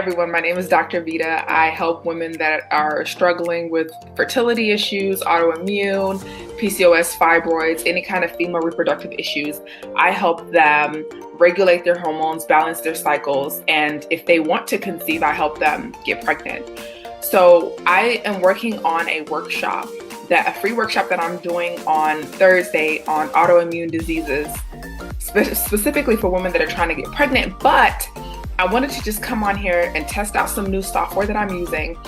everyone, my name is Dr. Vita. I help women that are struggling with fertility issues, autoimmune, PCOS, fibroids, any kind of female reproductive issues. I help them regulate their hormones, balance their cycles, and if they want to conceive, I help them get pregnant. So I am working on a free workshop that I'm doing on Thursday on autoimmune diseases, specifically for women that are trying to get pregnant, but I wanted to just come on here and test out some new software that I'm using,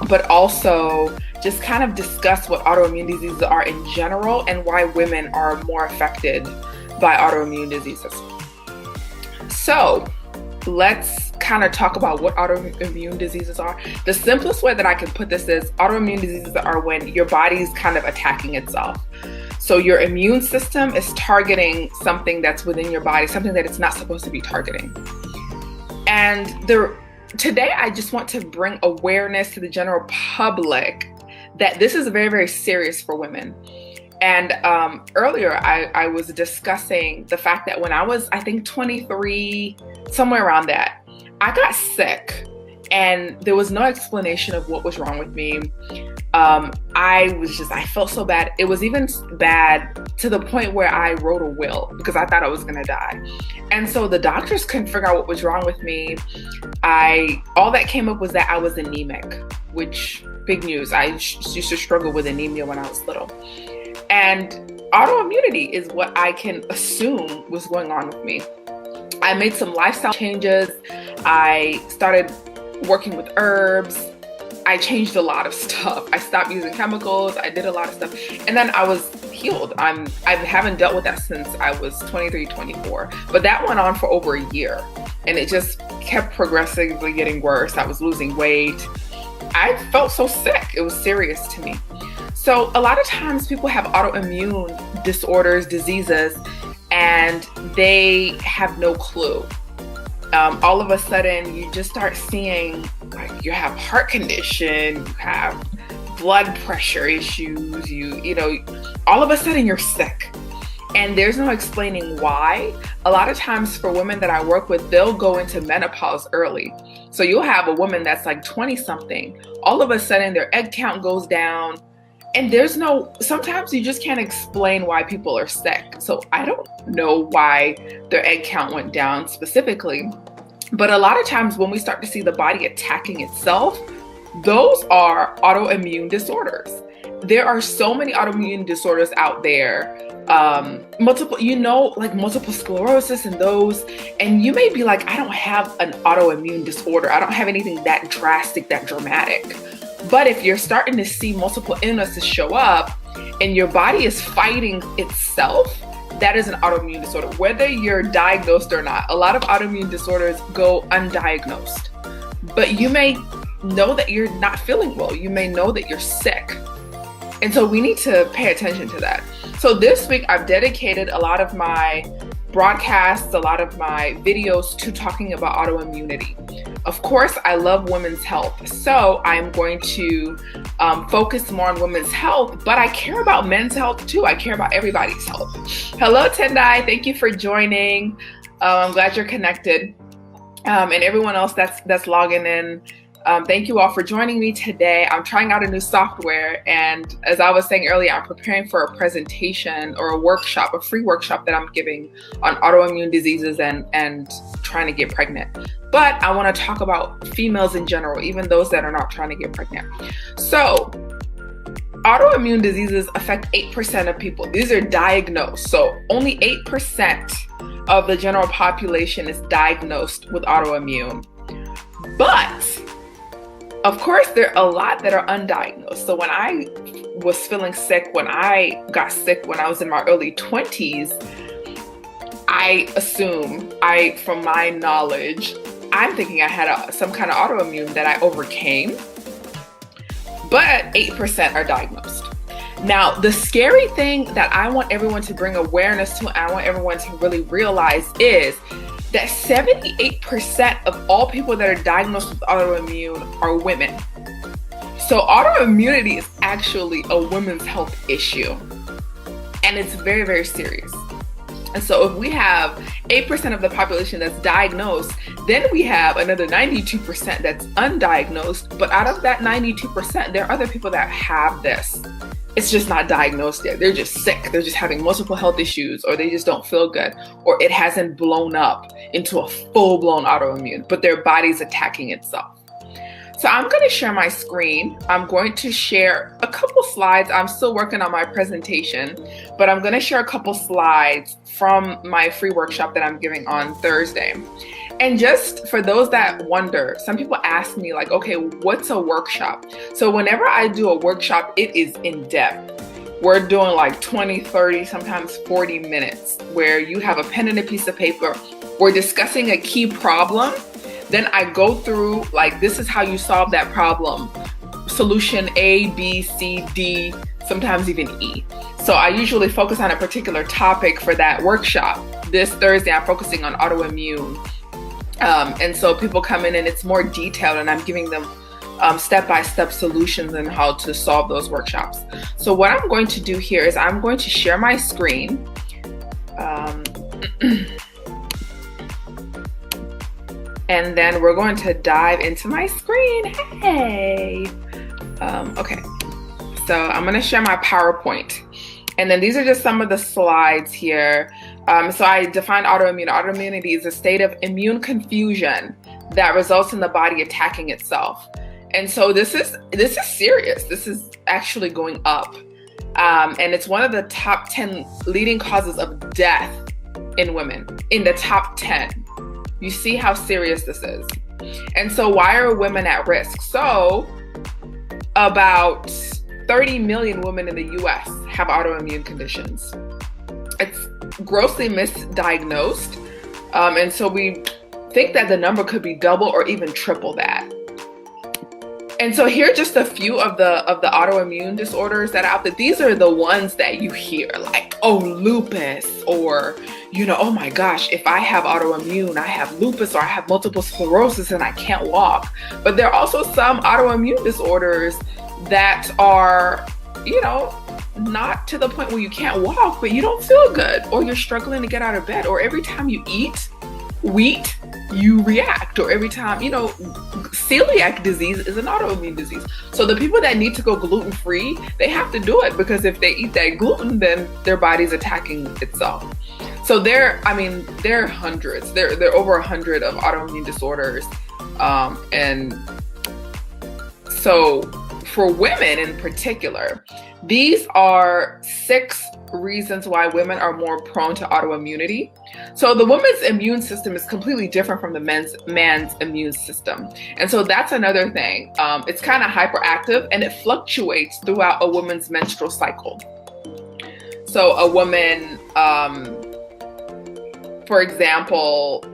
but also just kind of discuss what autoimmune diseases are in general and why women are more affected by autoimmune diseases. So let's kind of talk about what autoimmune diseases are. The simplest way that I can put this is autoimmune diseases are when your body's kind of attacking itself. So your immune system is targeting something that's within your body, something that it's not supposed to be targeting. And today I just want to bring awareness to the general public that this is very, very serious for women. And earlier I was discussing the fact that when I was, I think 23, somewhere around that, I got sick and there was no explanation of what was wrong with me. I felt so bad. It was even bad to the point where I wrote a will because I thought I was gonna die. And so the doctors couldn't figure out what was wrong with me. All that came up was that I was anemic, which big news. I used to struggle with anemia when I was little. And autoimmunity is what I can assume was going on with me. I made some lifestyle changes. I started working with herbs. I changed a lot of stuff. I stopped using chemicals. I did a lot of stuff. And then I was healed. I haven't dealt with that since I was 23, 24. But that went on for over a year. And it just kept progressively getting worse. I was losing weight. I felt so sick. It was serious to me. So a lot of times people have autoimmune disorders, diseases, and they have no clue. All of a sudden you just start seeing like you have heart condition, you have blood pressure issues, you know, all of a sudden you're sick and there's no explaining why. A lot of times for women that I work with, they'll go into menopause early. So you'll have a woman that's like 20 something, all of a sudden their egg count goes down. And sometimes you just can't explain why people are sick. So I don't know why their egg count went down specifically. But a lot of times when we start to see the body attacking itself, those are autoimmune disorders. There are so many autoimmune disorders out there. Multiple sclerosis and those. And you may be like, I don't have an autoimmune disorder. I don't have anything that drastic, that dramatic. But if you're starting to see multiple illnesses show up and your body is fighting itself, that is an autoimmune disorder, whether you're diagnosed or not. A lot of autoimmune disorders go undiagnosed, but you may know that you're not feeling well. You may know that you're sick. And so we need to pay attention to that. So this week I've dedicated a lot of my broadcasts, a lot of my videos to talking about autoimmunity. Of course, I love women's health, so I'm going to focus more on women's health, but I care about men's health too. I care about everybody's health. Hello, Tendai. Thank you for joining. I'm glad you're connected. And everyone else that's logging in. Thank you all for joining me today. I'm trying out a new software, and as I was saying earlier, I'm preparing for a presentation or a free workshop that I'm giving on autoimmune diseases and trying to get pregnant. But I want to talk about females in general, even those that are not trying to get pregnant. So autoimmune diseases affect 8% of people. These are diagnosed. So only 8% of the general population is diagnosed with autoimmune. But of course, there are a lot that are undiagnosed. So when I was feeling sick, when I got sick when I was in my early 20s, from my knowledge, I'm thinking I had some kind of autoimmune that I overcame, but 8% are diagnosed. Now, the scary thing that I want everyone to bring awareness to, and I want everyone to really realize is that 78% of all people that are diagnosed with autoimmune are women. So autoimmunity is actually a women's health issue, and it's very, very serious. And so if we have 8% of the population that's diagnosed, then we have another 92% that's undiagnosed. But out of that 92%, there are other people that have this. It's just not diagnosed yet. They're just sick. They're just having multiple health issues, or they just don't feel good, or it hasn't blown up into a full-blown autoimmune, but their body's attacking itself. So I'm going to share my screen. I'm going to share a couple slides. I'm still working on my presentation, but I'm going to share a couple slides from my free workshop that I'm giving on Thursday. And just for those that wonder, some people ask me like, okay, what's a workshop? So whenever I do a workshop, it is in depth. We're doing like 20, 30, sometimes 40 minutes where you have a pen and a piece of paper. We're discussing a key problem. Then I go through like, this is how you solve that problem. Solution A, B, C, D, sometimes even E. So I usually focus on a particular topic for that workshop. This Thursday, I'm focusing on autoimmune. And so people come in and it's more detailed, and I'm giving them step-by-step solutions on how to solve those workshops. So what I'm going to do here is I'm going to share my screen. And then we're going to dive into my screen. Hey. Okay. So I'm going to share my PowerPoint. And then these are just some of the slides here. So I defined autoimmune. Autoimmunity is a state of immune confusion that results in the body attacking itself. And so this is serious. This is actually going up. And it's one of the top 10 leading causes of death in women, in the top 10. You see how serious this is. And so why are women at risk? So about 30 million women in the US have autoimmune conditions. It's grossly misdiagnosed. And so we think that the number could be double or even triple that. And so here are just a few of the autoimmune disorders that are out there. These are the ones that you hear, like, oh, lupus, or, you know, oh my gosh, if I have autoimmune, I have lupus, or I have multiple sclerosis and I can't walk. But there are also some autoimmune disorders that are, you know, not to the point where you can't walk, but you don't feel good, or you're struggling to get out of bed, or every time you eat wheat, you react, or every time, you know, celiac disease is an autoimmune disease. So the people that need to go gluten-free, they have to do it, because if they eat that gluten, then their body's attacking itself. So there are hundreds. There are over 100 of autoimmune disorders. And so for women in particular, these are 6 reasons why women are more prone to autoimmunity. So the woman's immune system is completely different from the man's immune system. And so that's another thing. It's kind of hyperactive, and it fluctuates throughout a woman's menstrual cycle. So a woman, for example,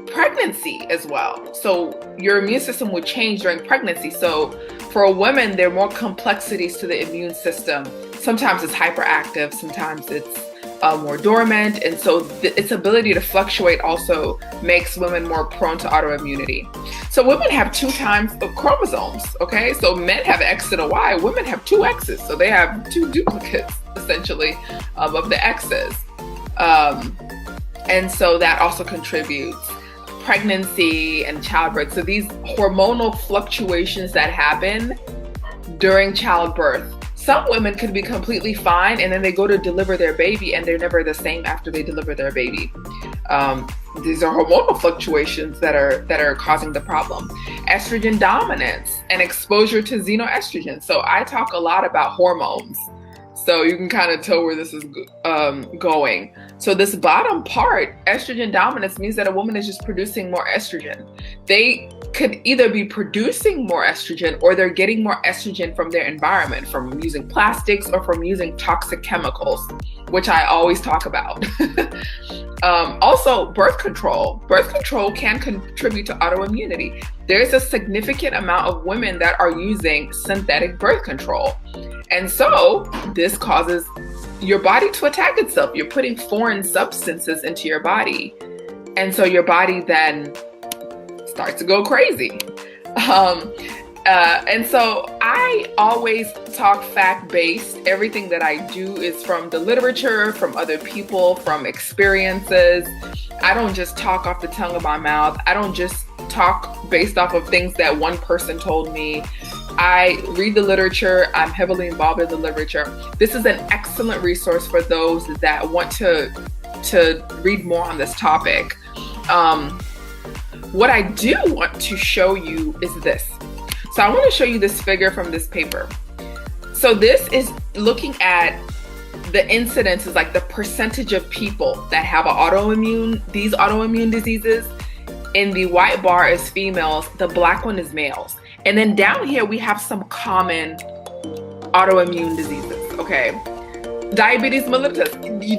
pregnancy as well. So your immune system will change during pregnancy. So for a woman, there are more complexities to the immune system. Sometimes it's hyperactive, sometimes it's more dormant. And so its ability to fluctuate also makes women more prone to autoimmunity. So women have 2 times of chromosomes, okay? So men have X and a Y, women have 2 X's. So they have 2 duplicates, essentially, of the X's. And so that also contributes. Pregnancy and childbirth. So these hormonal fluctuations that happen during childbirth. Some women could be completely fine, and then they go to deliver their baby and they're never the same after they deliver their baby. These are hormonal fluctuations that are causing the problem. Estrogen dominance and exposure to xenoestrogen. So I talk a lot about hormones. So you can kind of tell where this is going. So this bottom part, estrogen dominance, means that a woman is just producing more estrogen. They could either be producing more estrogen, or they're getting more estrogen from their environment, from using plastics or from using toxic chemicals, which I always talk about. Also, birth control. Birth control can contribute to autoimmunity. There's a significant amount of women that are using synthetic birth control. And so this causes your body to attack itself. You're putting foreign substances into your body. And so your body then starts to go crazy. And so I always talk fact-based. Everything that I do is from the literature, from other people, from experiences. I don't just talk off the tongue of my mouth. I don't just talk based off of things that one person told me. I read the literature. I'm heavily involved in the literature. This is an excellent resource for those that want to read more on this topic. What I do want to show you is this. So I want to show you this figure from this paper. So this is looking at the incidences, like the percentage of people that have these autoimmune diseases. In the white bar is females, the black one is males. And then down here we have some common autoimmune diseases, okay? Diabetes mellitus.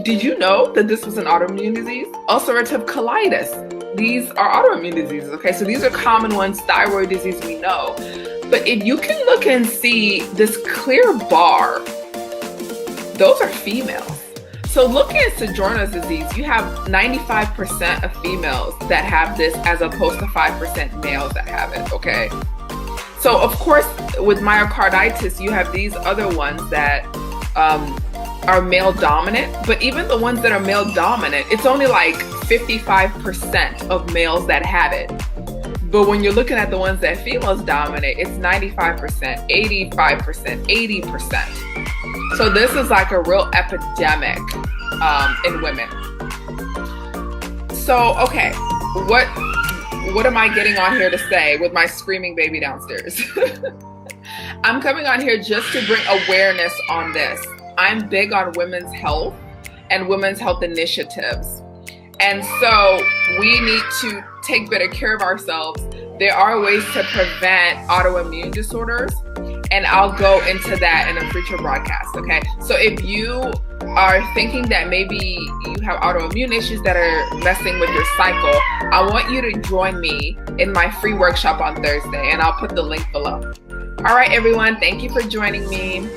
Did you know that this was an autoimmune disease? Ulcerative colitis. These are autoimmune diseases, okay? So these are common ones. Thyroid disease, we know. But if you can look and see this clear bar, those are females. So looking at Sojourner's disease, you have 95% of females that have this as opposed to 5% males that have it, okay? So of course, with myocarditis, you have these other ones that are male dominant, but even the ones that are male dominant, it's only like 55% of males that have it. But when you're looking at the ones that females dominate, it's 95%, 85%, 80%. So this is like a real epidemic in women. So, okay, what am I getting on here to say with my screaming baby downstairs? I'm coming on here just to bring awareness on this. I'm big on women's health and women's health initiatives. And so we need to take better care of ourselves. There are ways to prevent autoimmune disorders, and I'll go into that in a future broadcast, okay? So if you are thinking that maybe you have autoimmune issues that are messing with your cycle, I want you to join me in my free workshop on Thursday, and I'll put the link below. All right, everyone, thank you for joining me.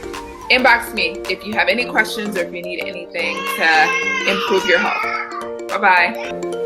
Inbox me if you have any questions or if you need anything to improve your health. Bye-bye.